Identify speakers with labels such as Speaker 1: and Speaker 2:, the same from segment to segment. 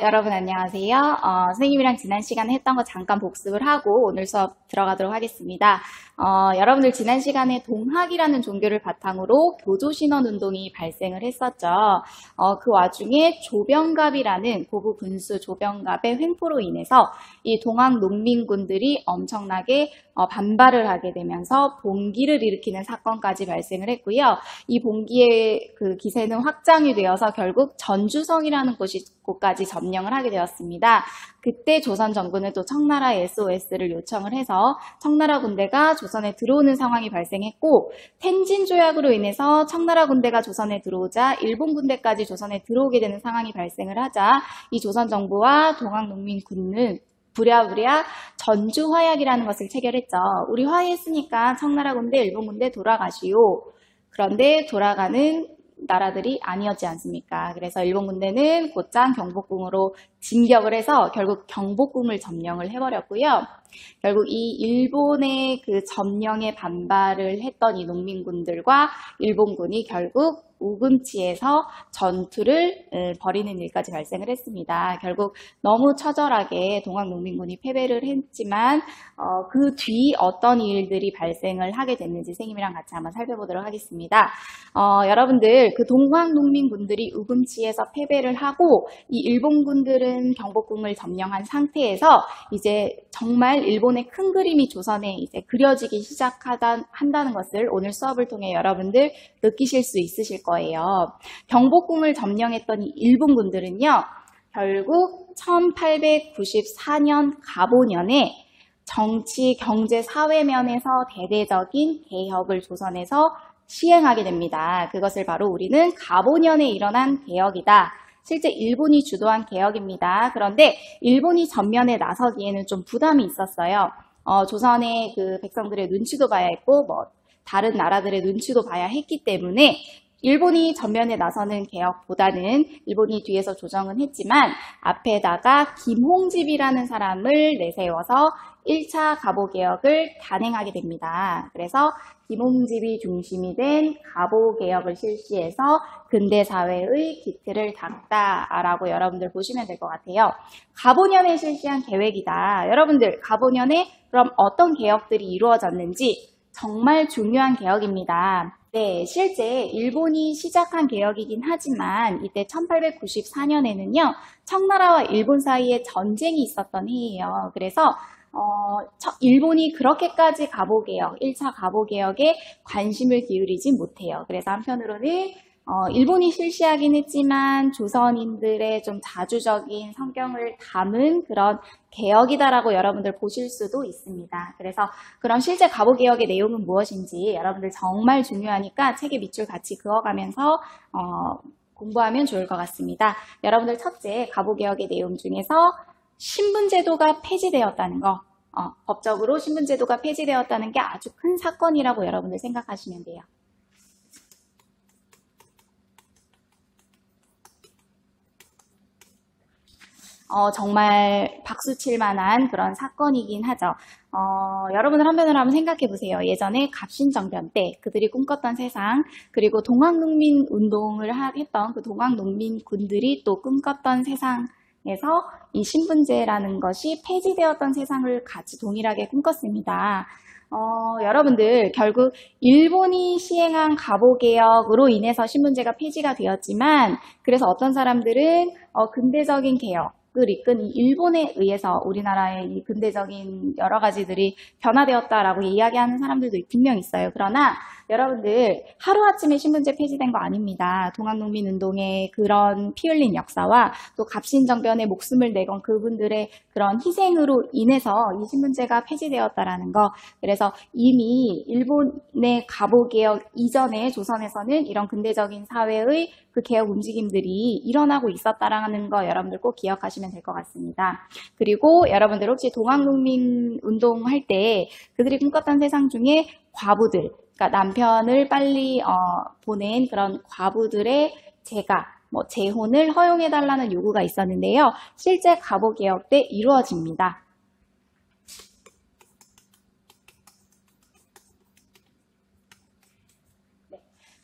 Speaker 1: 여러분 안녕하세요. 선생님이랑 지난 시간에 했던 거 잠깐 복습을 하고 오늘 수업 들어가도록 하겠습니다. 여러분들 지난 시간에 동학이라는 종교를 바탕으로 교조신원 운동이 발생을 했었죠. 그 와중에 조병갑이라는 고부 군수 조병갑의 횡포로 인해서 이 동학 농민군들이 엄청나게 반발을 하게 되면서 봉기를 일으키는 사건까지 발생을 했고요. 이 봉기의 그 기세는 확장이 되어서 결국 전주성이라는 곳까지 점령을 하게 되었습니다. 그때 조선 정부는 또 청나라 SOS를 요청을 해서 청나라 군대가 조선에 들어오는 상황이 발생했고, 텐진 조약으로 인해서 청나라 군대가 조선에 들어오자 일본 군대까지 조선에 들어오게 되는 상황이 발생을 하자 이 조선 정부와 동학농민군은 부랴부랴 전주화약이라는 것을 체결했죠. 우리 화해했으니까 청나라 군대, 일본 군대 돌아가시오. 그런데 돌아가는 나라들이 아니었지 않습니까? 그래서 일본 군대는 곧장 경복궁으로 진격을 해서 결국 경복궁을 점령을 해버렸고요. 결국 이 일본의 그 점령에 반발을 했던 이 농민군들과 일본군이 결국 우금치에서 전투를 벌이는 일까지 발생을 했습니다. 결국 너무 처절하게 동학농민군이 패배를 했지만 그 뒤 어떤 일들이 발생을 하게 됐는지 선생님이랑 같이 한번 살펴보도록 하겠습니다. 여러분들 그 동학농민군들이 우금치에서 패배를 하고 이 일본군들은 경복궁을 점령한 상태에서 이제 정말 일본의 큰 그림이 조선에 이제 그려지기 한다는 것을 오늘 수업을 통해 여러분들 느끼실 수 있으실 거예요. 경복궁을 점령했던 이 일본군들은요, 결국 1894년 갑오년에 정치, 경제, 사회 면에서 대대적인 개혁을 조선에서 시행하게 됩니다. 그것을 바로 우리는 갑오년에 일어난 개혁이다. 실제 일본이 주도한 개혁입니다. 그런데 일본이 전면에 나서기에는 좀 부담이 있었어요. 조선의 그 백성들의 눈치도 봐야 했고, 다른 나라들의 눈치도 봐야 했기 때문에 일본이 전면에 나서는 개혁보다는 일본이 뒤에서 조정은 했지만 앞에다가 김홍집이라는 사람을 내세워서 1차 갑오개혁을 단행하게 됩니다. 그래서 김홍집이 중심이 된 갑오개혁을 실시해서 근대사회의 기틀을 닦다라고 여러분들 보시면 될 것 같아요. 갑오년에 실시한 계획이다. 여러분들 갑오년에 그럼 어떤 개혁들이 이루어졌는지 정말 중요한 개혁입니다. 네, 실제 일본이 시작한 개혁이긴 하지만 이때 1894년에는요, 청나라와 일본 사이에 전쟁이 있었던 해예요. 그래서 일본이 그렇게까지 갑오개혁, 1차 갑오개혁에 관심을 기울이지 못해요. 그래서 한편으로는 일본이 실시하긴 했지만 조선인들의 좀 자주적인 성경을 담은 그런 개혁이다라고 여러분들 보실 수도 있습니다. 그래서 그런 실제 갑오개혁의 내용은 무엇인지 여러분들 정말 중요하니까 책에 밑줄 같이 그어가면서 공부하면 좋을 것 같습니다. 여러분들 첫째, 갑오개혁의 내용 중에서 신분제도가 폐지되었다는 거, 법적으로 신분제도가 폐지되었다는 게 아주 큰 사건이라고 여러분들 생각하시면 돼요. 정말 박수 칠 만한 그런 사건이긴 하죠. 여러분들 한편으로 한번 생각해 보세요. 예전에 갑신정변 때 그들이 꿈꿨던 세상, 그리고 동학농민 운동을 했던 그 동학농민군들이 또 꿈꿨던 세상에서 이 신분제라는 것이 폐지되었던 세상을 같이 동일하게 꿈꿨습니다. 여러분들 결국 일본이 시행한 갑오개혁으로 인해서 신분제가 폐지가 되었지만, 그래서 어떤 사람들은 근대적인 개혁을 이끈 이 일본에 의해서 우리나라의 이 근대적인 여러 가지들이 변화되었다라고 이야기하는 사람들도 분명 있어요. 그러나 여러분들 하루아침에 신분제 폐지된 거 아닙니다. 동학농민운동의 그런 피 흘린 역사와 또 갑신정변에 목숨을 내건 그분들의 그런 희생으로 인해서 이 신분제가 폐지되었다라는 거. 그래서 이미 일본의 갑오개혁 이전에 조선에서는 이런 근대적인 사회의 그 개혁 움직임들이 일어나고 있었다라는 거 여러분들 꼭 기억하시면 될 것 같습니다. 그리고 여러분들 혹시 동학농민 운동할 때 그들이 꿈꿨던 세상 중에 과부들, 그러니까 남편을 빨리 보낸 그런 과부들의 재혼을 허용해달라는 요구가 있었는데요. 실제 갑오개혁 때 이루어집니다.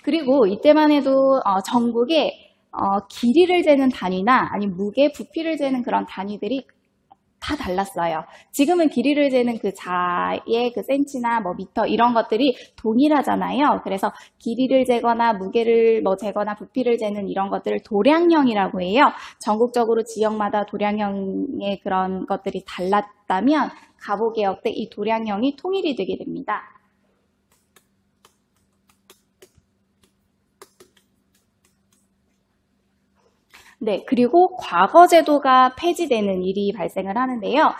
Speaker 1: 그리고 이때만 해도 전국에 길이를 재는 단위나 아니면 무게, 부피를 재는 그런 단위들이 다 달랐어요. 지금은 길이를 재는 그 자의 그 센치나 뭐 미터 이런 것들이 동일하잖아요. 그래서 길이를 재거나 무게를 뭐 재거나 부피를 재는 이런 것들을 도량형이라고 해요. 전국적으로 지역마다 도량형의 그런 것들이 달랐다면 가보개혁 때 이 도량형이 통일이 되게 됩니다. 네, 그리고 과거제도가 폐지되는 일이 발생을 하는데요.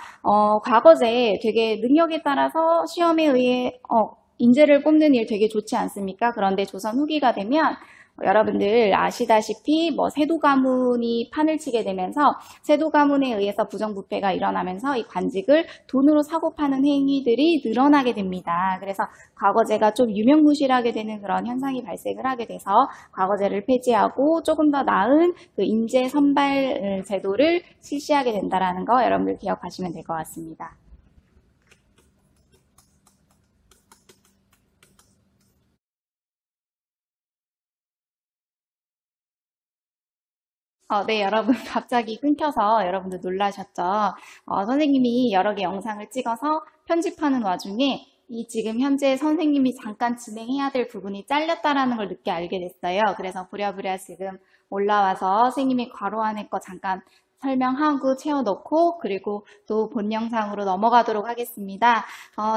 Speaker 1: 과거제 되게 능력에 따라서 시험에 의해 인재를 뽑는 일 되게 좋지 않습니까? 그런데 조선 후기가 되면 여러분들 아시다시피 뭐 세도 가문이 판을 치게 되면서 세도 가문에 의해서 부정부패가 일어나면서 이 관직을 돈으로 사고 파는 행위들이 늘어나게 됩니다. 그래서 과거제가 좀 유명무실하게 되는 그런 현상이 발생을 하게 돼서 과거제를 폐지하고 조금 더 나은 그 인재 선발 제도를 실시하게 된다는 거 여러분들 기억하시면 될 것 같습니다. 네, 여러분 갑자기 끊겨서 여러분들 놀라셨죠? 선생님이 여러 개 영상을 찍어서 편집하는 와중에 이 지금 현재 선생님이 잠깐 진행해야 될 부분이 잘렸다라는 걸 늦게 알게 됐어요. 그래서 부랴부랴 지금 올라와서 선생님이 괄호 안에 거 잠깐 설명하고 채워넣고 그리고 또 본 영상으로 넘어가도록 하겠습니다.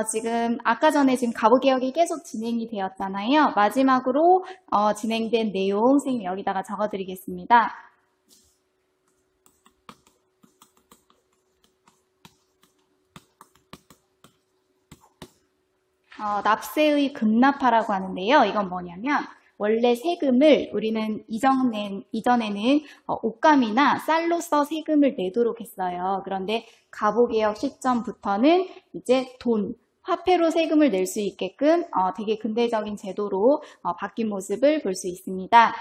Speaker 1: 지금 아까 전에 지금 가부개혁이 계속 진행이 되었잖아요. 마지막으로 진행된 내용 선생님 여기다가 적어드리겠습니다. 납세의 급납하라고 하는데요. 이건 뭐냐면 원래 세금을 우리는 이전에는 옷감이나 쌀로써 세금을 내도록 했어요. 그런데 가보개혁 시점부터는 이제 돈, 화폐로 세금을 낼 수 있게끔 되게 근대적인 제도로 바뀐 모습을 볼 수 있습니다.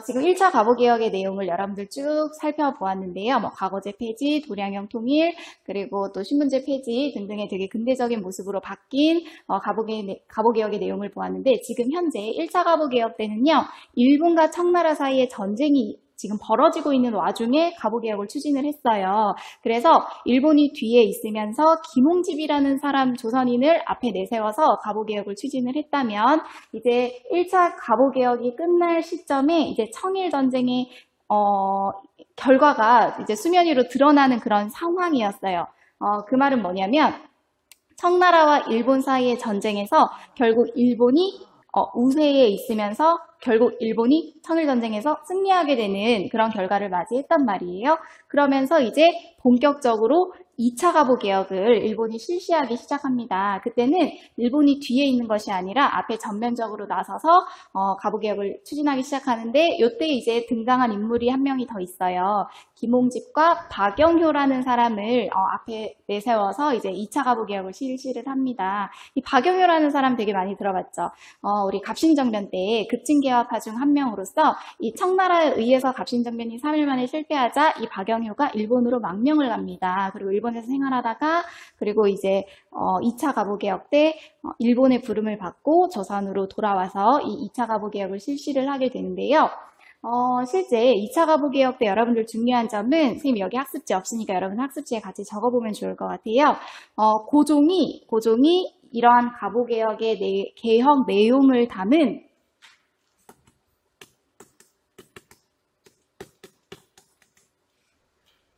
Speaker 1: 지금 1차 가보개혁의 내용을 여러분들 쭉 살펴보았는데요. 뭐 과거제 폐지, 도량형 통일, 그리고 또 신분제 폐지 등등의 되게 근대적인 모습으로 바뀐 가보개혁의 내용을 보았는데 지금 현재 1차 가보개혁 때는요. 일본과 청나라 사이에 전쟁이 지금 벌어지고 있는 와중에 가보개혁을 추진을 했어요. 그래서 일본이 뒤에 있으면서 김홍집이라는 사람 조선인을 앞에 내세워서 가보개혁을 추진을 했다면 이제 1차 가보개혁이 끝날 시점에 이제 청일전쟁의 결과가 이제 수면 위로 드러나는 그런 상황이었어요. 그 말은 뭐냐면 청나라와 일본 사이의 전쟁에서 결국 일본이 우세에 있으면서 결국 일본이 청일전쟁에서 승리하게 되는 그런 결과를 맞이했단 말이에요. 그러면서 이제 본격적으로 2차 가보개혁을 일본이 실시하기 시작합니다. 그때는 일본이 뒤에 있는 것이 아니라 앞에 전면적으로 나서서 가보개혁을 추진하기 시작하는데 이때 이제 등장한 인물이 한 명이 더 있어요. 김홍집과 박영효라는 사람을 앞에 내세워서 이제 2차 가보개혁을 실시를 합니다. 이 박영효라는 사람 되게 많이 들어봤죠. 우리 갑신정변 때 급진개혁파 중 한 명으로서 이 청나라에 의해서 갑신정변이 3일 만에 실패하자 이 박영효가 일본으로 망명을 갑니다. 그리고 일본에서 생활하다가 그리고 이제 2차 가보개혁 때 일본의 부름을 받고 조선으로 돌아와서 이 2차 가보개혁을 실시를 하게 되는데요. 실제 2차 가보개혁 때 여러분들 중요한 점은 선생님 여기 학습지 없으니까 여러분 학습지에 같이 적어보면 좋을 것 같아요. 고종이 이러한 가보개혁의 개혁 내용을 담은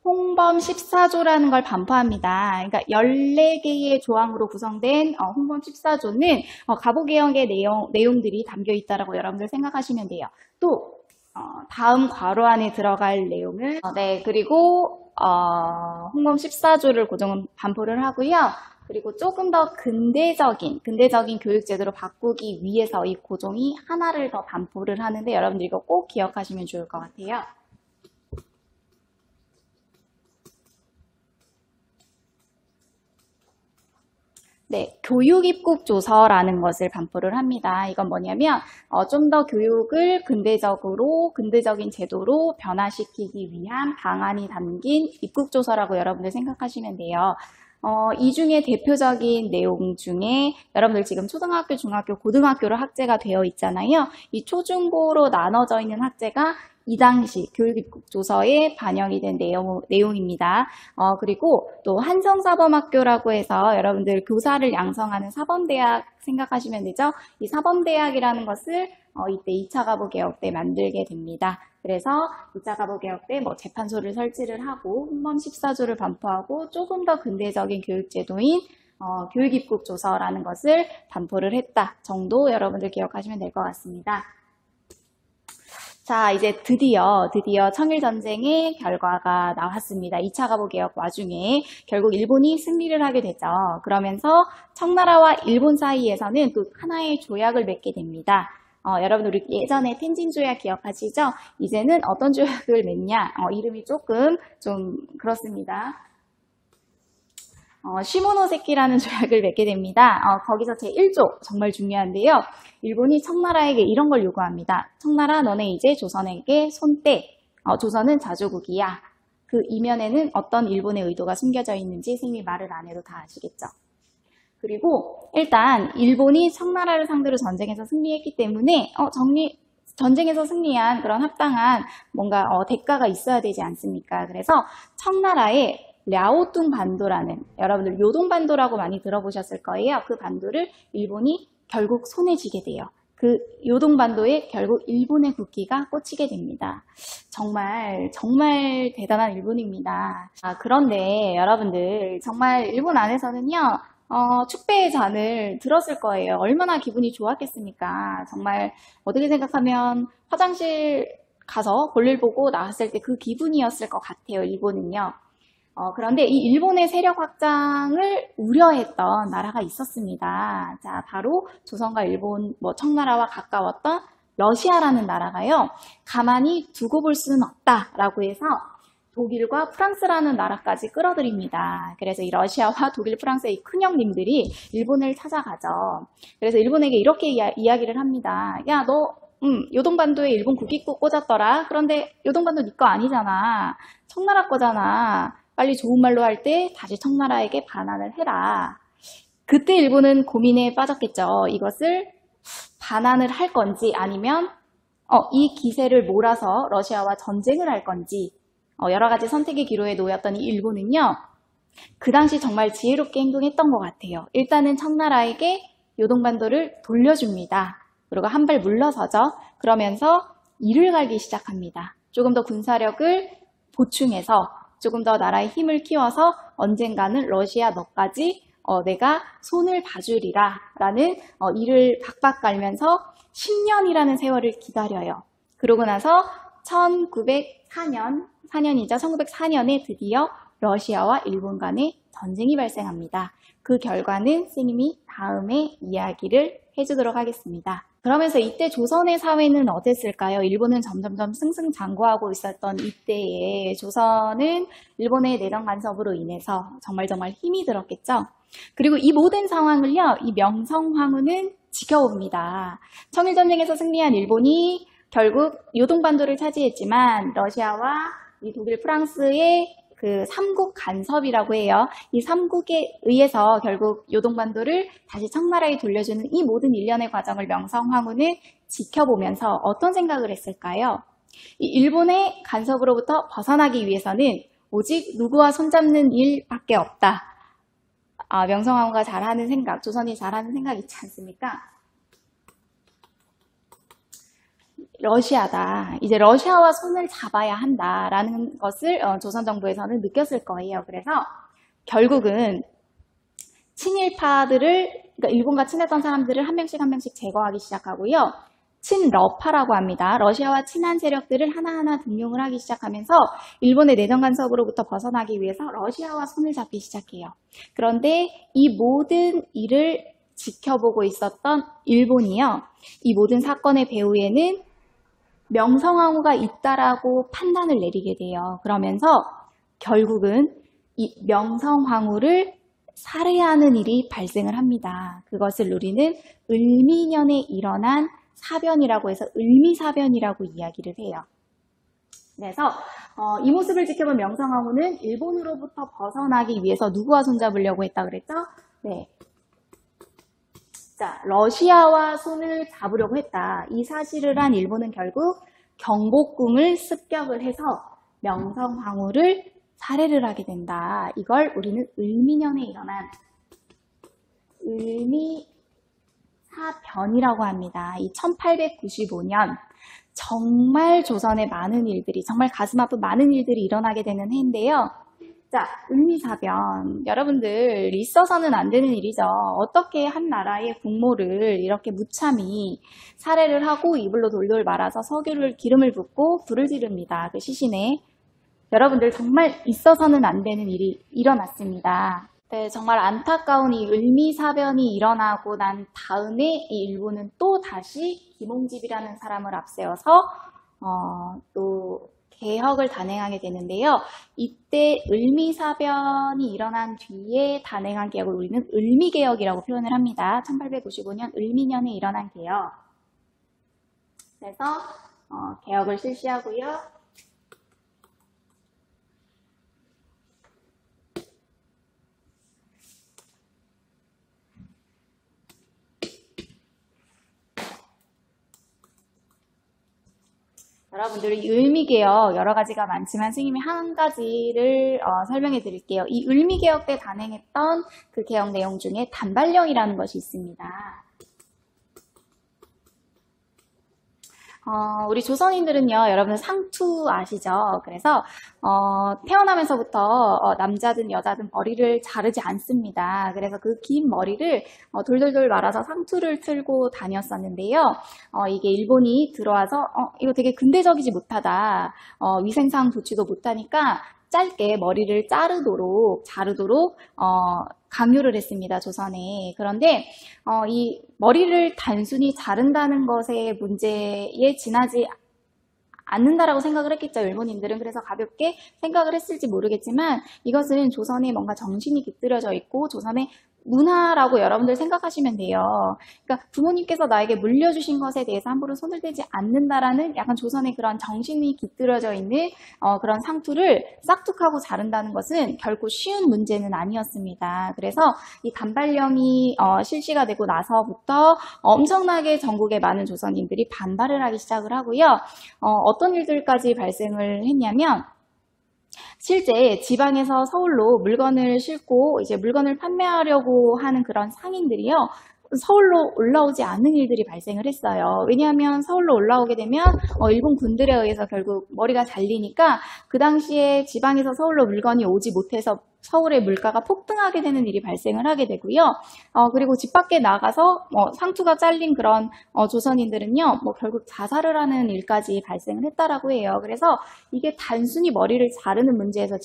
Speaker 1: 홍범 14조라는 걸 반포합니다. 그러니까 14개의 조항으로 구성된 홍범 14조는 가보개혁의 내용들이 담겨 있다라고 여러분들 생각하시면 돼요. 또 다음 괄호 안에 들어갈 내용을 네, 그리고 홍범 14조를 고종은 반포를 하고요. 그리고 조금 더 근대적인 교육제도로 바꾸기 위해서 이 고종이 하나를 더 반포를 하는데 여러분들 이거 꼭 기억하시면 좋을 것 같아요. 네, 교육입국조서라는 것을 반포를 합니다. 이건 뭐냐면 좀 더 교육을 근대적인 제도로 변화시키기 위한 방안이 담긴 입국조서라고 여러분들 생각하시면 돼요. 이 중에 대표적인 내용 중에 여러분들 지금 초등학교, 중학교, 고등학교로 학제가 되어 있잖아요. 이 초중고로 나눠져 있는 학제가 이 당시 교육입국 조서에 반영이 된 내용입니다. 그리고 또 한성사범학교라고 해서 여러분들 교사를 양성하는 사범대학 생각하시면 되죠. 이 사범대학이라는 것을 이때 2차 가부개혁 때 만들게 됩니다. 그래서 2차 가부개혁 때 재판소를 설치를 하고 훈범 14조를 반포하고 조금 더 근대적인 교육제도인 교육입국 조서라는 것을 반포를 했다 정도 여러분들 기억하시면 될 것 같습니다. 자, 이제 드디어 청일전쟁의 결과가 나왔습니다. 2차 가부개혁 와중에 결국 일본이 승리를 하게 되죠. 그러면서 청나라와 일본 사이에서는 또 하나의 조약을 맺게 됩니다. 여러분 우리 예전에 텐진 조약 기억하시죠? 이제는 어떤 조약을 맺냐? 이름이 조금 좀 그렇습니다. 시모노세키라는 조약을 맺게 됩니다. 거기서 제1조 정말 중요한데요. 일본이 청나라에게 이런 걸 요구합니다. 청나라 너네 이제 조선에게 손 떼. 조선은 자주국이야. 그 이면에는 어떤 일본의 의도가 숨겨져 있는지 선생님이 말을 안 해도 다 아시겠죠. 그리고 일단 일본이 청나라를 상대로 전쟁에서 승리했기 때문에 전쟁에서 승리한 그런 합당한 뭔가 대가가 있어야 되지 않습니까? 그래서 청나라의 랴오뚱 반도라는 여러분들 요동반도라고 많이 들어보셨을 거예요. 그 반도를 일본이 결국 손에 쥐게 돼요. 그 요동반도에 결국 일본의 국기가 꽂히게 됩니다. 정말 대단한 일본입니다. 그런데 여러분들 정말 일본 안에서는요. 축배의 잔을 들었을 거예요. 얼마나 기분이 좋았겠습니까? 정말 어떻게 생각하면 화장실 가서 볼일 보고 나왔을 때 그 기분이었을 것 같아요. 일본은요. 그런데 이 일본의 세력 확장을 우려했던 나라가 있었습니다. 자, 바로 조선과 일본, 청나라와 가까웠던 러시아라는 나라가요. 가만히 두고 볼 수는 없다라고 해서 독일과 프랑스라는 나라까지 끌어들입니다. 그래서 이 러시아와 독일, 프랑스의 이 큰형님들이 일본을 찾아가죠. 그래서 일본에게 이렇게 이야기를 합니다. 야, 너 요동반도에 일본 국기 꽂았더라. 그런데 요동반도 네 거 아니잖아. 청나라 거잖아. 빨리 좋은 말로 할 때 다시 청나라에게 반환을 해라. 그때 일본은 고민에 빠졌겠죠. 이것을 반환을 할 건지 아니면 이 기세를 몰아서 러시아와 전쟁을 할 건지 여러 가지 선택의 기로에 놓였던 이 일본은요. 그 당시 정말 지혜롭게 행동했던 것 같아요. 일단은 청나라에게 요동반도를 돌려줍니다. 그리고 한 발 물러서죠. 그러면서 이를 갈기 시작합니다. 조금 더 군사력을 보충해서 조금 더 나라의 힘을 키워서 언젠가는 러시아 너까지 내가 손을 봐주리라 라는 이를 박박 갈면서 10년이라는 세월을 기다려요. 그러고 나서 1904년에 드디어 러시아와 일본 간의 전쟁이 발생합니다. 그 결과는 선생님이 다음에 이야기를 해주도록 하겠습니다. 그러면서 이때 조선의 사회는 어땠을까요? 일본은 점점점 승승장구하고 있었던 이때에 조선은 일본의 내정 간섭으로 인해서 정말 힘이 들었겠죠. 그리고 이 모든 상황을요, 이 명성황후는 지켜봅니다. 청일전쟁에서 승리한 일본이 결국 요동반도를 차지했지만 러시아와 이 독일, 프랑스의 그 삼국 간섭이라고 해요. 이 삼국에 의해서 결국 요동반도를 다시 청나라에 돌려주는 이 모든 일련의 과정을 명성황후는 지켜보면서 어떤 생각을 했을까요? 이 일본의 간섭으로부터 벗어나기 위해서는 오직 누구와 손잡는 일밖에 없다. 명성황후가 잘하는 생각, 조선이 잘하는 생각 있지 않습니까? 러시아다. 이제 러시아와 손을 잡아야 한다라는 것을 조선 정부에서는 느꼈을 거예요. 그래서 결국은 친일파들을, 그러니까 일본과 친했던 사람들을 한 명씩 제거하기 시작하고요. 친러파라고 합니다. 러시아와 친한 세력들을 하나하나 등용을 하기 시작하면서 일본의 내정 간섭으로부터 벗어나기 위해서 러시아와 손을 잡기 시작해요. 그런데 이 모든 일을 지켜보고 있었던 일본이요. 이 모든 사건의 배후에는 명성황후가 있다라고 판단을 내리게 돼요. 그러면서 결국은 이 명성황후를 살해하는 일이 발생을 합니다. 그것을 우리는 을미년에 일어난 사변이라고 해서 을미사변이라고 이야기를 해요. 그래서 이 모습을 지켜본 명성황후는 일본으로부터 벗어나기 위해서 누구와 손잡으려고 했다 그랬죠? 네. 자, 러시아와 손을 잡으려고 했다. 이 사실을 한 일본은 결국 경복궁을 습격을 해서 명성황후를 살해를 하게 된다. 이걸 우리는 을미년에 일어난 을미사변이라고 합니다. 이 1895년 정말 조선에 많은 일들이, 정말 가슴 아픈 많은 일들이 일어나게 되는 해인데요. 자, 을미사변. 여러분들 있어서는 안 되는 일이죠. 어떻게 한 나라의 국모를 이렇게 무참히 살해를 하고 이불로 돌돌 말아서 석유를 기름을 붓고 불을 지릅니다. 그 시신에. 여러분들 정말 있어서는 안 되는 일이 일어났습니다. 네, 정말 안타까운 이 을미사변이 일어나고 난 다음에 이 일본은 또 다시 김홍집이라는 사람을 앞세워서 또 개혁을 단행하게 되는데요. 이때 을미사변이 일어난 뒤에 단행한 개혁을 우리는 을미개혁이라고 표현을 합니다. 1895년 을미년에 일어난 개혁. 그래서 개혁을 실시하고요. 여러분들 이 을미개혁 여러 가지가 많지만 선생님이 한 가지를 설명해 드릴게요. 이 을미개혁 때 단행했던 그 개혁 내용 중에 단발령이라는 것이 있습니다. 우리 조선인들은요, 여러분 상투 아시죠? 그래서 태어나면서부터 남자든 여자든 머리를 자르지 않습니다. 그래서 그 긴 머리를 돌돌돌 말아서 상투를 틀고 다녔었는데요. 이게 일본이 들어와서 이거 되게 근대적이지 못하다. 위생상 좋지도 못하니까 짧게 머리를 자르도록 강요를 했습니다. 조선에. 그런데 이 머리를 단순히 자른다는 것의 문제에 지나지 않는다라고 생각을 했겠죠. 일본인들은. 그래서 가볍게 생각을 했을지 모르겠지만 이것은 조선에 뭔가 정신이 깃들여져 있고 조선의 문화라고 여러분들 생각하시면 돼요. 그러니까 부모님께서 나에게 물려주신 것에 대해서 함부로 손을 대지 않는다라는 약간 조선의 그런 정신이 깃들여져 있는 그런 상투를 싹둑하고 자른다는 것은 결코 쉬운 문제는 아니었습니다. 그래서 이 단발령이 실시가 되고 나서부터 엄청나게 전국의 많은 조선인들이 반발을 하기 시작을 하고요. 어떤 일들까지 발생을 했냐면 실제 지방에서 서울로 물건을 싣고 이제 물건을 판매하려고 하는 그런 상인들이요. 서울로 올라오지 않는 일들이 발생을 했어요. 왜냐하면 서울로 올라오게 되면 일본 군들에 의해서 결국 머리가 잘리니까 그 당시에 지방에서 서울로 물건이 오지 못해서 서울의 물가가 폭등하게 되는 일이 발생을 하게 되고요. 그리고 집 밖에 나가서 상투가 잘린 그런 조선인들은요, 결국 자살을 하는 일까지 발생을 했다라고 해요. 그래서 이게 단순히 머리를 자르는 문제에서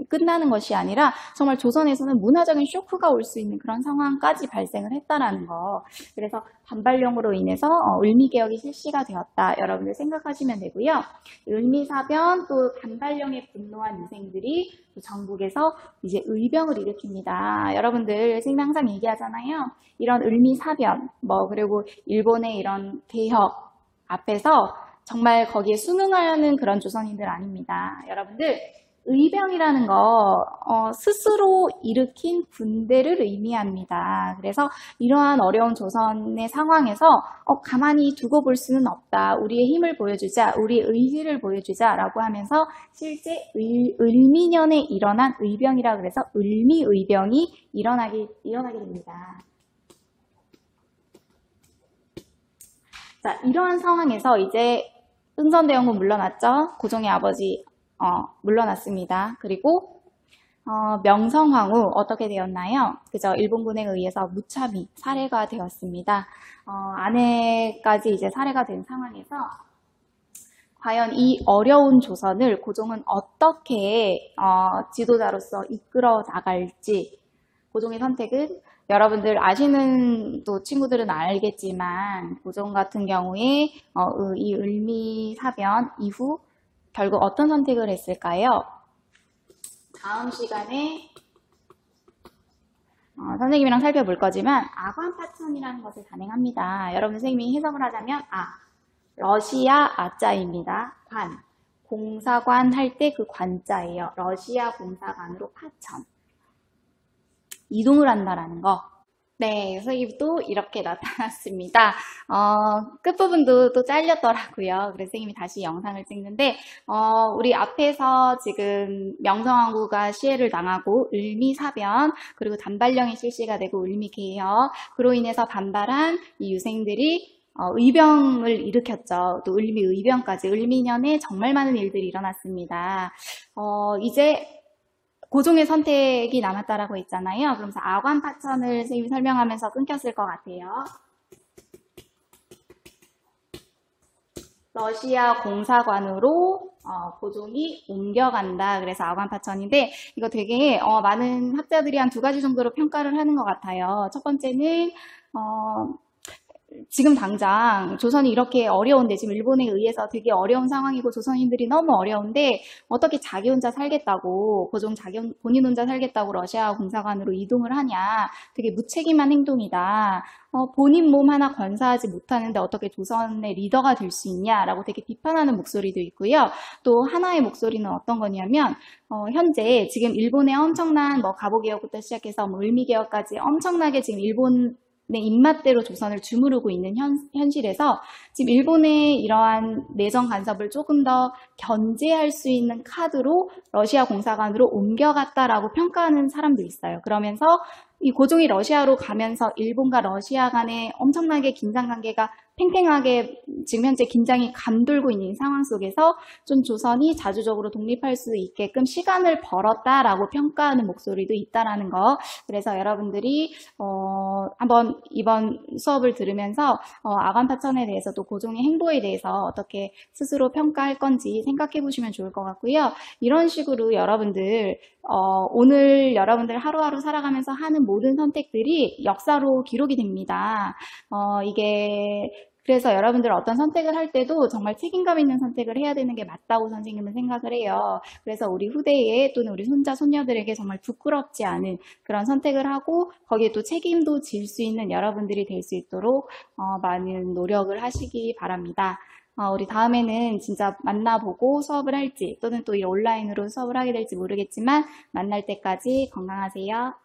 Speaker 1: 끝나는 것이 아니라 정말 조선에서는 문화적인 쇼크가 올 수 있는 그런 상황까지 발생을 했다라는 거. 그래서 반발령으로 인해서 을미개혁이 실시가 되었다. 여러분들 생각하시면 되고요. 을미사변 또 반발령에 분노한 유생들이 전국에서 이제 의병을 일으킵니다. 여러분들 선생님 항상 얘기하잖아요. 이런 을미사변 그리고 일본의 이런 개혁 앞에서 정말 거기에 순응하는 그런 조선인들 아닙니다. 여러분들 의병이라는 거 스스로 일으킨 군대를 의미합니다. 그래서 이러한 어려운 조선의 상황에서 가만히 두고 볼 수는 없다. 우리의 힘을 보여주자. 우리의 의지를 보여주자라고 하면서 실제 을미년에 일어난 의병이라 그래서 을미의병이 일어나게 됩니다. 자, 이러한 상황에서 이제 흥선대원군 물러났죠. 고종의 아버지 물러났습니다. 그리고 명성황후 어떻게 되었나요? 그저 일본군에 의해서 무참히 살해가 되었습니다. 아내까지 이제 살해가 된 상황에서 과연 이 어려운 조선을 고종은 어떻게 지도자로서 이끌어 나갈지 고종의 선택은 여러분들 아시는 또 친구들은 알겠지만 고종 같은 경우에 이 을미사변 이후 결국 어떤 선택을 했을까요? 다음 시간에 선생님이랑 살펴볼 거지만 아관파천이라는 것을 단행합니다. 여러분 선생님이 해석을 하자면 러시아 아자입니다. 관. 공사관 할 때 그 관자예요. 러시아 공사관으로 파천. 이동을 한다라는 거. 네, 선생님도 이렇게 나타났습니다. 끝부분도 또 잘렸더라고요. 그래서 선생님이 다시 영상을 찍는데, 우리 앞에서 지금 명성황후가 시해를 당하고 을미사변, 그리고 단발령이 실시가 되고 을미개혁, 그로 인해서 반발한 이 유생들이 의병을 일으켰죠. 또 을미의병까지, 을미년에 정말 많은 일들이 일어났습니다. 이제 고종의 선택이 남았다라고 했잖아요. 그러면서 아관파천을 선생님이 설명하면서 끊겼을 것 같아요. 러시아 공사관으로 고종이 옮겨간다. 그래서 아관파천인데 이거 되게 많은 학자들이 한 두 가지 정도로 평가를 하는 것 같아요. 첫 번째는 지금 당장 조선이 이렇게 어려운데 지금 일본에 의해서 되게 어려운 상황이고 조선인들이 너무 어려운데 어떻게 자기 혼자 살겠다고 고종 본인 혼자 살겠다고 러시아 공사관으로 이동을 하냐. 되게 무책임한 행동이다. 본인 몸 하나 건사하지 못하는데 어떻게 조선의 리더가 될 수 있냐라고 되게 비판하는 목소리도 있고요. 또 하나의 목소리는 어떤 거냐면 현재 지금 일본의 엄청난 갑오개혁부터 시작해서 을미개혁까지 엄청나게 지금 일본 입맛대로 조선을 주무르고 있는 현실에서 지금 일본의 이러한 내정 간섭을 조금 더 견제할 수 있는 카드로 러시아 공사관으로 옮겨갔다라고 평가하는 사람도 있어요. 그러면서 이 고종이 러시아로 가면서 일본과 러시아 간의 엄청나게 긴장 관계가 팽팽하게 지금 현재 긴장이 감돌고 있는 상황 속에서 좀 조선이 자주적으로 독립할 수 있게끔 시간을 벌었다라고 평가하는 목소리도 있다라는 거. 그래서 여러분들이 한번 이번 수업을 들으면서 아관파천에 대해서 또 고종의 행보에 대해서 어떻게 스스로 평가할 건지 생각해 보시면 좋을 것 같고요. 이런 식으로 여러분들 오늘 여러분들 하루하루 살아가면서 하는 모든 선택들이 역사로 기록이 됩니다. 이게 그래서 여러분들 어떤 선택을 할 때도 정말 책임감 있는 선택을 해야 되는 게 맞다고 선생님은 생각을 해요. 그래서 우리 후대에 또는 우리 손자, 손녀들에게 정말 부끄럽지 않은 그런 선택을 하고 거기에 또 책임도 질 수 있는 여러분들이 될 수 있도록 많은 노력을 하시기 바랍니다. 우리 다음에는 진짜 만나보고 수업을 할지 또는 또 이 온라인으로 수업을 하게 될지 모르겠지만 만날 때까지 건강하세요.